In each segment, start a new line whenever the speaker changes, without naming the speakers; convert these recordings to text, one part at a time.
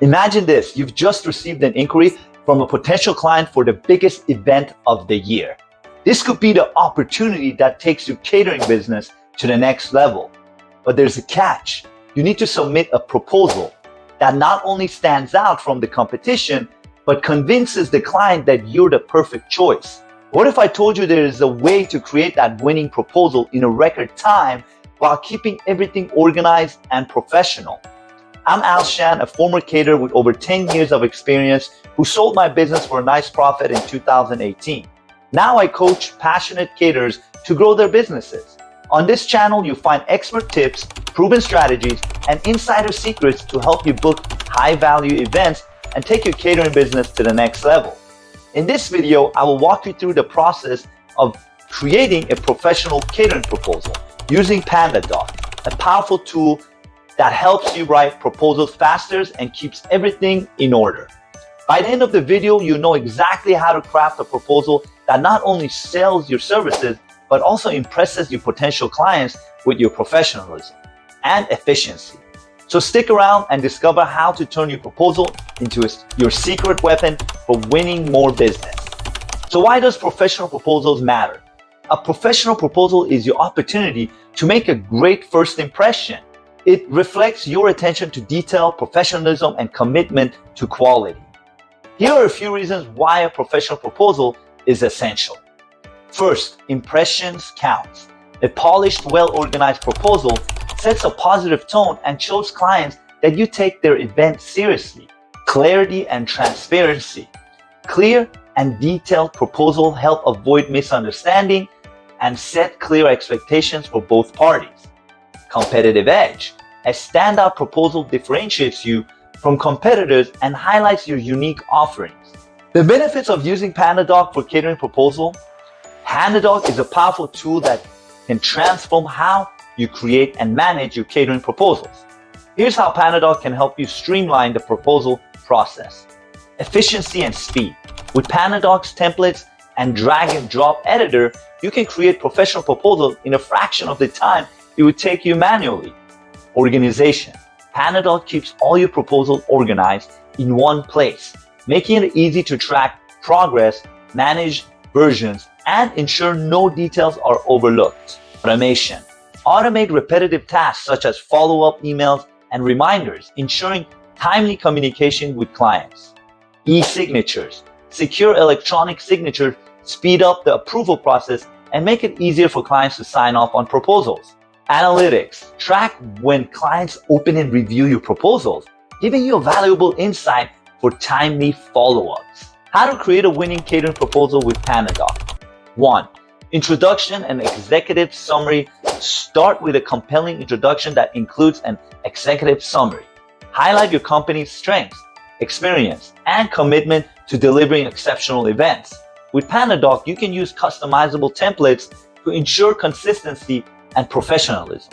Imagine this, you've just received an inquiry from a potential client for the biggest event of the year. This could be the opportunity that takes your catering business to the next level. But there's a catch. You need to submit a proposal that not only stands out from the competition, but convinces the client that you're the perfect choice. What if I told you there is a way to create that winning proposal in a record time while keeping everything organized and professional? I'm Al Shan, a former caterer with over 10 years of experience who sold my business for a nice profit in 2018. Now I coach passionate caterers to grow their businesses. On this channel, you'll find expert tips, proven strategies, and insider secrets to help you book high-value events and take your catering business to the next level. In this video, I will walk you through the process of creating a professional catering proposal using PandaDoc, a powerful tool that helps you write proposals faster and keeps everything in order. By the end of the video, you'll know exactly how to craft a proposal that not only sells your services, but also impresses your potential clients with your professionalism and efficiency. So stick around and discover how to turn your proposal into your secret weapon for winning more business. So why does professional proposals matter? A professional proposal is your opportunity to make a great first impression. It reflects your attention to detail, professionalism, and commitment to quality. Here are a few reasons why a professional proposal is essential. First, impressions count. A polished, well-organized proposal sets a positive tone and shows clients that you take their event seriously. Clarity and transparency. Clear and detailed proposal help avoid misunderstanding and set clear expectations for both parties. Competitive edge. A standout proposal differentiates you from competitors and highlights your unique offerings. The benefits of using PandaDoc for catering proposal. PandaDoc is a powerful tool that can transform how you create and manage your catering proposals. Here's how PandaDoc can help you streamline the proposal process. Efficiency and speed. With PandaDoc's templates and drag and drop editor, you can create professional proposals in a fraction of the time it would take you manually. Organization. PandaDoc keeps all your proposals organized in one place, making it easy to track progress, manage versions, and ensure no details are overlooked. Automation. Automate repetitive tasks such as follow-up emails and reminders, ensuring timely communication with clients. E-signatures. Secure electronic signatures speed up the approval process and make it easier for clients to sign off on proposals. Analytics. Track when clients open and review your proposals, giving you a valuable insight for timely follow-ups. How to create a winning catering proposal with PandaDoc. 1. Introduction and executive summary. Start with a compelling introduction that includes an executive summary. Highlight your company's strengths, experience, and commitment to delivering exceptional events. With PandaDoc, you can use customizable templates to ensure consistency and professionalism.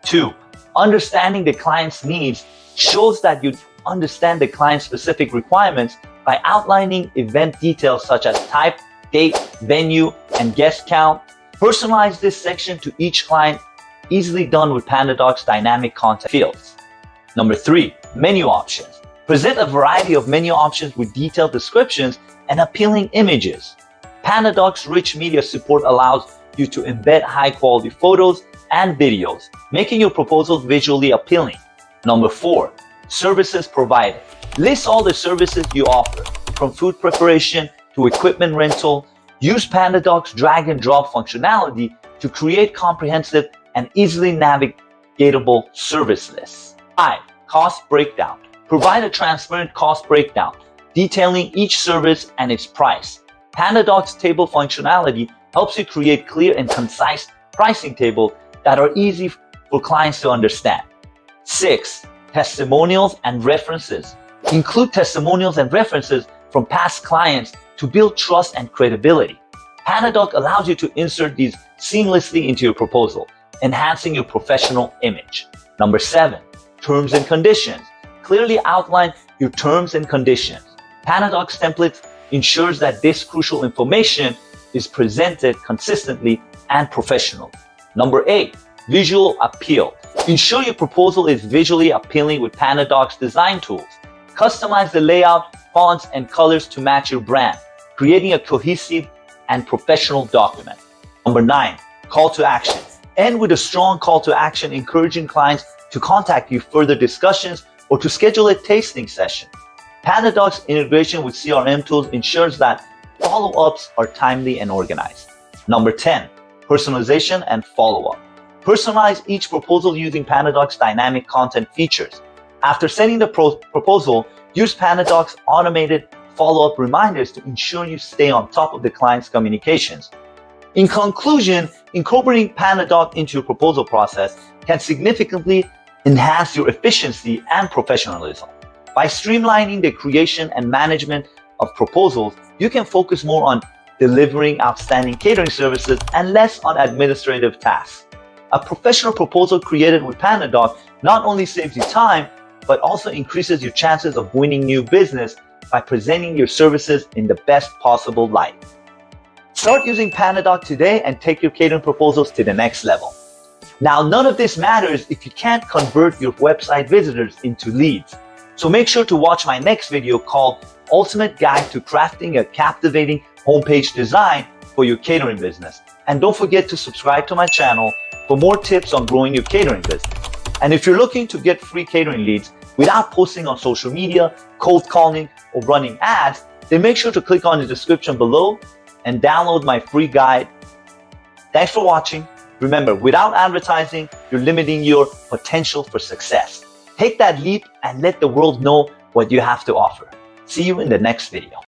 2. Understanding the client's needs shows that you understand the client's specific requirements by outlining event details such as type, date, venue, and guest count. Personalize this section to each client, easily done with PandaDoc's dynamic content fields. Number 3, menu options. Present a variety of menu options with detailed descriptions and appealing images. PandaDoc's rich media support allows you to embed high-quality photos and videos, making your proposals visually appealing. Number 4, services provided. List all the services you offer, from food preparation to equipment rental. Use PandaDoc's drag and drop functionality to create comprehensive and easily navigatable service lists. 5, cost breakdown. Provide a transparent cost breakdown, detailing each service and its price. PandaDoc's table functionality helps you create clear and concise pricing tables that are easy for clients to understand. 6, testimonials and references. Include testimonials and references from past clients to build trust and credibility. PandaDoc allows you to insert these seamlessly into your proposal, enhancing your professional image. Number 7, terms and conditions. Clearly outline your terms and conditions. PandaDoc's templates ensures that this crucial information is presented consistently and professionally. Number 8, visual appeal. Ensure your proposal is visually appealing with PandaDoc's design tools. Customize the layout, fonts, and colors to match your brand, creating a cohesive and professional document. Number 9, call to action. End with a strong call to action, encouraging clients to contact you for further discussions or to schedule a tasting session. PandaDoc's integration with CRM tools ensures that follow-ups are timely and organized. Number 10, personalization and follow-up. Personalize each proposal using PandaDoc's dynamic content features. After sending the proposal, use PandaDoc's automated follow-up reminders to ensure you stay on top of the client's communications. In conclusion, incorporating PandaDoc into your proposal process can significantly enhance your efficiency and professionalism. By streamlining the creation and management of proposals, you can focus more on delivering outstanding catering services and less on administrative tasks. A professional proposal created with PandaDoc not only saves you time, but also increases your chances of winning new business by presenting your services in the best possible light. Start using PandaDoc today and take your catering proposals to the next level. Now, none of this matters if you can't convert your website visitors into leads. So make sure to watch my next video called Ultimate Guide to Crafting a Captivating Homepage Design for Your Catering Business. And don't forget to subscribe to my channel for more tips on growing your catering business. And if you're looking to get free catering leads without posting on social media, cold calling, or running ads, then make sure to click on the description below and download my free guide. Thanks for watching. Remember, without advertising, you're limiting your potential for success. Take that leap and let the world know what you have to offer. See you in the next video.